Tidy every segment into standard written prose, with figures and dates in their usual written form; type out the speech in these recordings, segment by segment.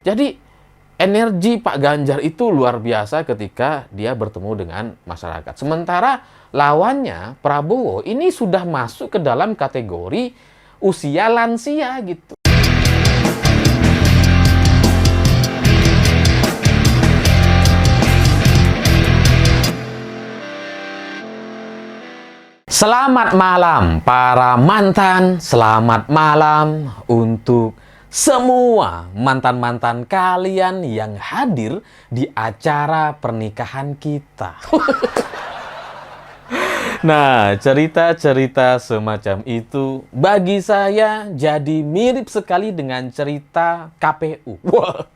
Jadi energi Pak Ganjar itu luar biasa ketika dia bertemu dengan masyarakat. Sementara lawannya Prabowo ini sudah masuk ke dalam kategori usia lansia gitu. Selamat malam para mantan, selamat malam untuk semua mantan-mantan kalian yang hadir di acara pernikahan kita. Nah, cerita-cerita semacam itu bagi saya jadi mirip sekali dengan cerita KPU. Wah,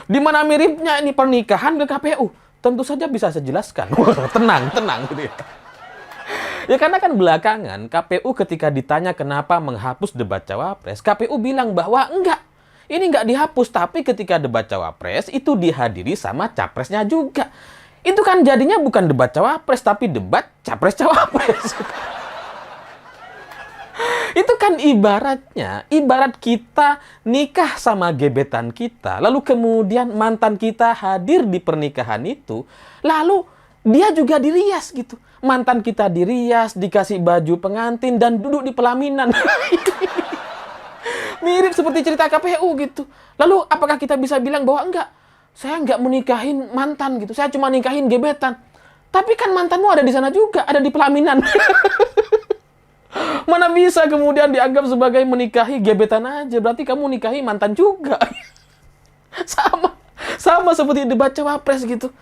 di mana miripnya ini pernikahan ke KPU? Tentu saja bisa saya jelaskan. Wah, tenang gitu ya. Ya karena kan belakangan KPU ketika ditanya kenapa menghapus debat cawapres, KPU bilang bahwa enggak, ini enggak dihapus, tapi ketika debat cawapres itu dihadiri sama capresnya juga. Itu kan jadinya bukan debat cawapres, tapi debat capres-cawapres. Itu kan ibarat kita nikah sama gebetan kita, lalu kemudian mantan kita hadir di pernikahan itu, lalu dia juga dirias gitu. Mantan kita dirias, dikasih baju pengantin, dan duduk di pelaminan. Mirip seperti cerita KPU gitu. Lalu apakah kita bisa bilang bahwa enggak, saya enggak menikahin mantan gitu, saya cuma nikahin gebetan. Tapi kan mantanmu ada di sana juga, ada di pelaminan. Mana bisa kemudian dianggap sebagai menikahi gebetan aja, berarti kamu nikahi mantan juga. Sama seperti debat cawapres gitu.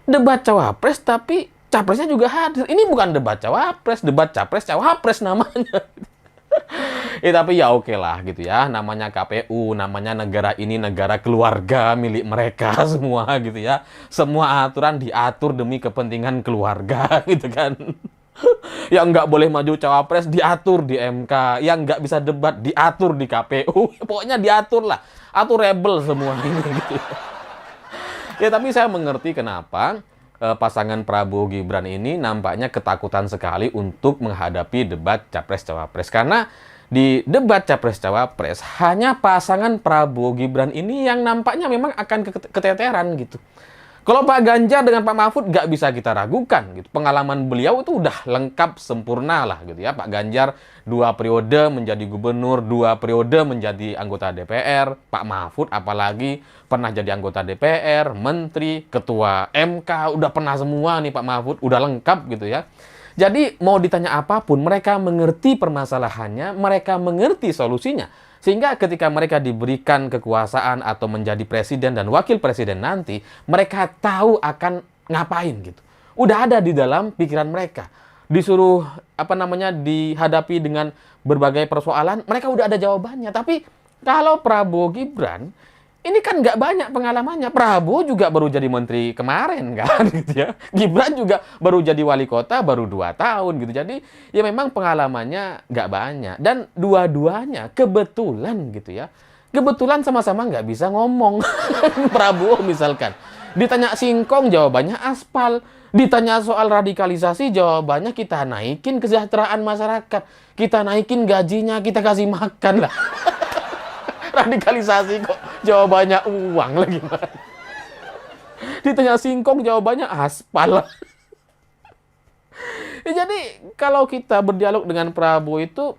Debat cawapres tapi capresnya juga hadir. Ini bukan debat cawapres, debat capres-cawapres namanya. Tapi ya oke lah gitu ya. Namanya KPU, namanya negara ini negara keluarga milik mereka semua gitu ya. Semua aturan diatur demi kepentingan keluarga gitu kan. Yang nggak boleh maju cawapres diatur di MK. Yang nggak bisa debat diatur di KPU. Pokoknya diatur lah. Atur rebel semua ini gitu. Ya tapi saya mengerti kenapa pasangan Prabowo Gibran ini nampaknya ketakutan sekali untuk menghadapi debat Capres-Cawapres. Karena di debat Capres-Cawapres hanya pasangan Prabowo Gibran ini yang nampaknya memang akan keteteran gitu. Kalau Pak Ganjar dengan Pak Mahfud nggak bisa kita ragukan gitu. Pengalaman beliau itu udah lengkap sempurna lah gitu ya. Pak Ganjar 2 periode menjadi gubernur, 2 periode menjadi anggota DPR. Pak Mahfud apalagi pernah jadi anggota DPR, menteri, ketua MK, udah pernah semua nih Pak Mahfud, udah lengkap gitu ya. Jadi mau ditanya apapun, mereka mengerti permasalahannya, mereka mengerti solusinya. Sehingga ketika mereka diberikan kekuasaan atau menjadi presiden dan wakil presiden nanti, mereka tahu akan ngapain gitu. Udah ada di dalam pikiran mereka. Disuruh dihadapi dengan berbagai persoalan, mereka udah ada jawabannya. Tapi kalau Prabowo Gibran, ini kan nggak banyak pengalamannya. Prabowo juga baru jadi menteri kemarin kan gitu ya. Gibran juga baru jadi wali kota baru 2 tahun gitu. Jadi ya memang pengalamannya nggak banyak. Dan dua-duanya kebetulan gitu ya. Kebetulan sama-sama nggak bisa ngomong. Prabowo misalkan. Ditanya singkong jawabannya aspal. Ditanya soal radikalisasi jawabannya kita naikin kesejahteraan masyarakat. Kita naikin gajinya, kita kasih makan lah. Radikalisasi kok jawabannya uang lagi gimana? Ditanya singkong jawabannya aspal. Ya, jadi kalau kita berdialog dengan Prabowo itu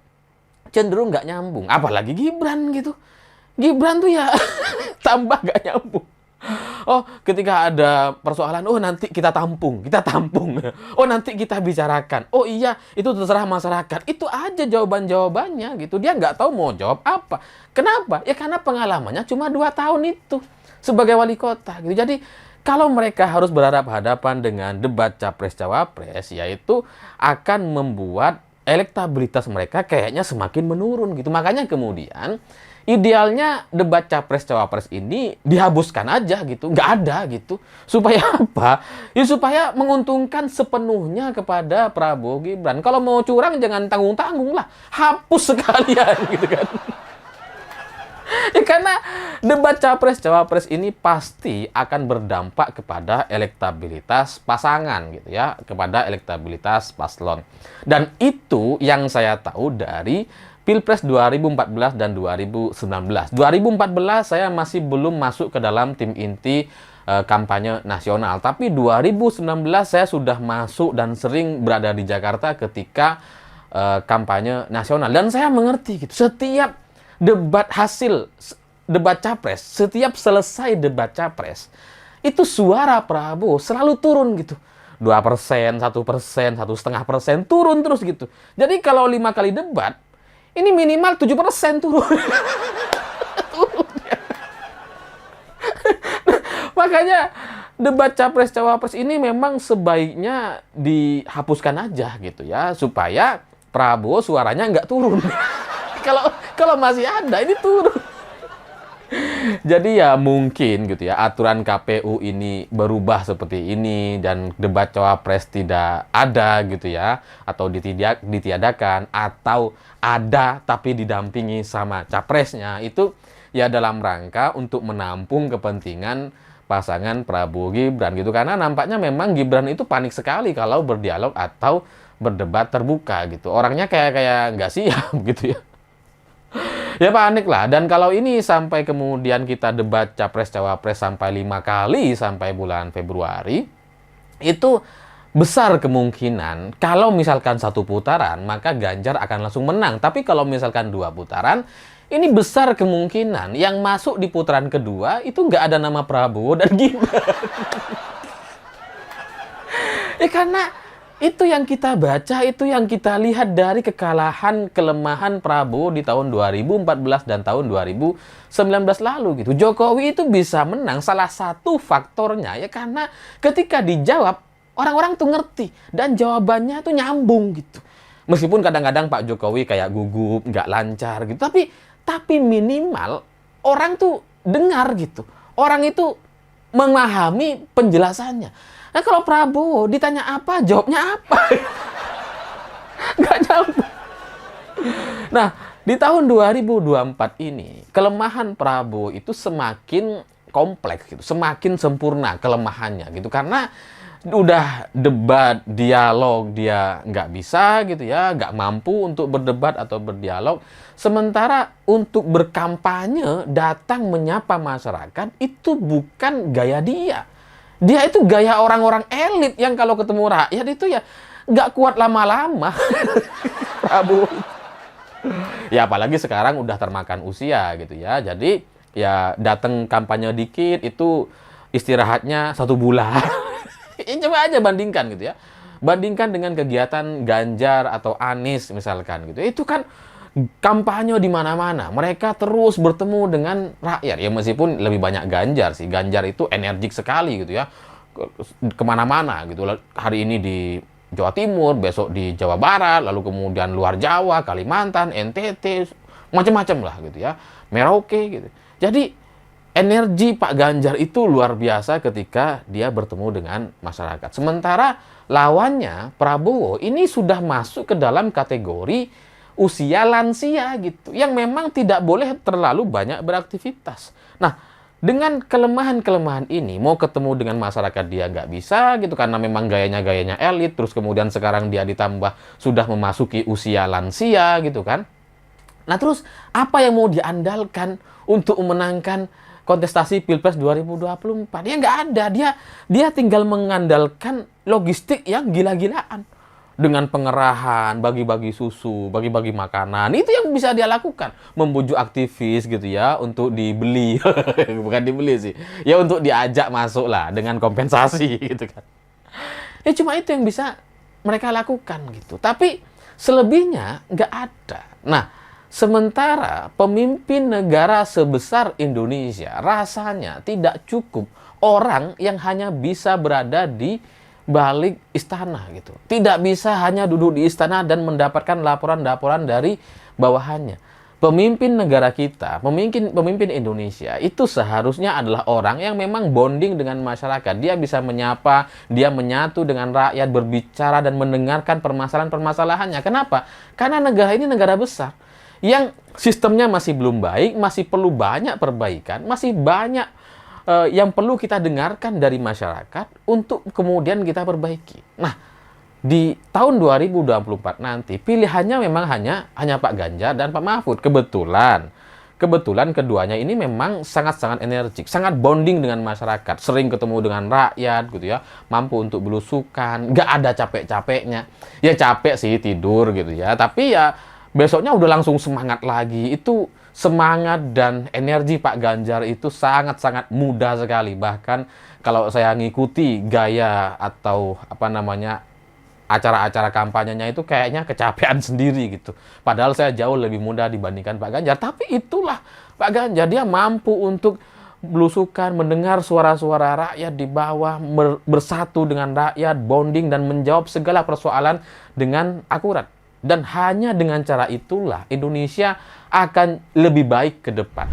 cenderung nggak nyambung. Apalagi Gibran gitu. Gibran tuh ya tambah nggak nyambung. Oh, ketika ada persoalan, oh nanti kita tampung. Oh nanti kita bicarakan. Oh iya, itu terserah masyarakat. Itu aja jawaban-jawabannya gitu. Dia nggak tahu mau jawab apa. Kenapa? Ya karena pengalamannya cuma 2 tahun itu sebagai wali kota gitu. Jadi kalau mereka harus berhadapan dengan debat capres-cawapres, yaitu akan membuat elektabilitas mereka kayaknya semakin menurun gitu. Makanya kemudian idealnya debat capres-cawapres ini dihapuskan aja gitu, nggak ada gitu. Supaya apa? Ya supaya menguntungkan sepenuhnya kepada Prabowo Gibran. Kalau mau curang jangan tanggung-tanggung lah, hapus sekalian gitu kan. Ya karena debat capres-cawapres ini pasti akan berdampak kepada elektabilitas pasangan gitu ya, kepada elektabilitas paslon. Dan itu yang saya tahu dari Pilpres 2014 dan 2019. 2014 saya masih belum masuk ke dalam tim inti kampanye nasional. Tapi 2019 saya sudah masuk dan sering berada di Jakarta ketika kampanye nasional. Dan saya mengerti gitu. Setiap debat capres, setiap selesai debat capres, itu suara Prabowo selalu turun gitu. 2%, 1%, 1,5% turun terus gitu. Jadi kalau 5 kali debat, ini minimal 7% turun. Turun ya. Makanya debat capres-cawapres ini memang sebaiknya dihapuskan aja gitu ya, supaya Prabowo suaranya nggak turun. Kalau masih ada, ini turun. Jadi ya mungkin gitu ya, aturan KPU ini berubah seperti ini dan debat cawapres tidak ada gitu ya, atau ditiadakan, atau ada tapi didampingi sama capresnya, itu ya dalam rangka untuk menampung kepentingan pasangan Prabowo Gibran gitu. Karena nampaknya memang Gibran itu panik sekali kalau berdialog atau berdebat terbuka gitu. Orangnya kayak nggak siap gitu ya. Ya panik lah. Dan kalau ini sampai kemudian kita debat capres-cawapres sampai 5 kali sampai bulan Februari, itu besar kemungkinan kalau misalkan 1 putaran, maka Ganjar akan langsung menang. Tapi kalau misalkan 2 putaran, ini besar kemungkinan yang masuk di putaran kedua itu nggak ada nama Prabowo dan Gibran. Ya karena itu yang kita baca, itu yang kita lihat dari kekalahan, kelemahan Prabowo di tahun 2014 dan tahun 2019 lalu gitu. Jokowi itu bisa menang, salah satu faktornya ya karena ketika dijawab, orang-orang tuh ngerti dan jawabannya tuh nyambung gitu. Meskipun kadang-kadang Pak Jokowi kayak gugup, nggak lancar gitu, tapi minimal orang tuh dengar gitu. Orang itu memahami penjelasannya. Nah kalau Prabowo ditanya apa, jawabnya apa? Nggak nyambung. Nah, di tahun 2024 ini, kelemahan Prabowo itu semakin kompleks gitu, semakin sempurna kelemahannya gitu. Karena udah debat, dialog, dia nggak bisa gitu ya, nggak mampu untuk berdebat atau berdialog. Sementara untuk berkampanye, datang menyapa masyarakat, itu bukan gaya dia. Dia itu gaya orang-orang elit yang kalau ketemu rakyat itu ya nggak kuat lama-lama. Prabowo. Ya apalagi sekarang udah termakan usia gitu ya. Jadi ya datang kampanye dikit itu istirahatnya 1 bulan. Coba aja bandingkan gitu ya. Bandingkan dengan kegiatan Ganjar atau Anies misalkan gitu. Itu kan kampanye di mana-mana. Mereka terus bertemu dengan rakyat. Ya meskipun lebih banyak Ganjar sih. Ganjar itu energik sekali gitu ya. Kemana-mana gitu. Hari ini di Jawa Timur, besok di Jawa Barat, lalu kemudian luar Jawa, Kalimantan, NTT, macam-macam lah gitu ya. Merauke gitu. Jadi energi Pak Ganjar itu luar biasa ketika dia bertemu dengan masyarakat. Sementara lawannya Prabowo ini sudah masuk ke dalam kategori usia lansia gitu, yang memang tidak boleh terlalu banyak beraktivitas. Nah, dengan kelemahan-kelemahan ini, mau ketemu dengan masyarakat dia nggak bisa gitu, karena memang gayanya elit, terus kemudian sekarang dia ditambah sudah memasuki usia lansia gitu kan. Nah, terus apa yang mau diandalkan untuk memenangkan kontestasi Pilpres 2024? Ya nggak ada, dia tinggal mengandalkan logistik yang gila-gilaan. Dengan pengerahan, bagi-bagi susu, bagi-bagi makanan. Itu yang bisa dia lakukan. Membujuk aktivis gitu ya, untuk dibeli. Bukan dibeli sih. Ya untuk diajak masuk lah, dengan kompensasi gitu kan. Ya cuma itu yang bisa mereka lakukan gitu. Tapi selebihnya nggak ada. Nah, sementara pemimpin negara sebesar Indonesia rasanya tidak cukup orang yang hanya bisa berada di balik istana gitu. Tidak bisa hanya duduk di istana dan mendapatkan laporan-laporan dari bawahannya. Pemimpin negara kita, pemimpin Indonesia itu seharusnya adalah orang yang memang bonding dengan masyarakat. Dia bisa menyapa, dia menyatu dengan rakyat, berbicara dan mendengarkan permasalahan-permasalahannya. Kenapa? Karena negara ini negara besar yang sistemnya masih belum baik, masih perlu banyak perbaikan, masih banyak yang perlu kita dengarkan dari masyarakat untuk kemudian kita perbaiki. Nah, di tahun 2024 nanti pilihannya memang hanya Pak Ganjar dan Pak Mahfud. Kebetulan keduanya ini memang sangat-sangat energik, sangat bonding dengan masyarakat, sering ketemu dengan rakyat gitu ya, mampu untuk belusukan, nggak ada capek-capeknya. Ya capek sih tidur gitu ya, tapi ya besoknya udah langsung semangat lagi. Itu semangat dan energi Pak Ganjar itu sangat-sangat mudah sekali. Bahkan kalau saya ngikuti gaya atau apa namanya acara-acara kampanyenya itu kayaknya kecapean sendiri gitu. Padahal saya jauh lebih muda dibandingkan Pak Ganjar. Tapi itulah Pak Ganjar, dia mampu untuk belusukan, mendengar suara-suara rakyat di bawah, bersatu dengan rakyat, bonding, dan menjawab segala persoalan dengan akurat. Dan hanya dengan cara itulah Indonesia akan lebih baik ke depan.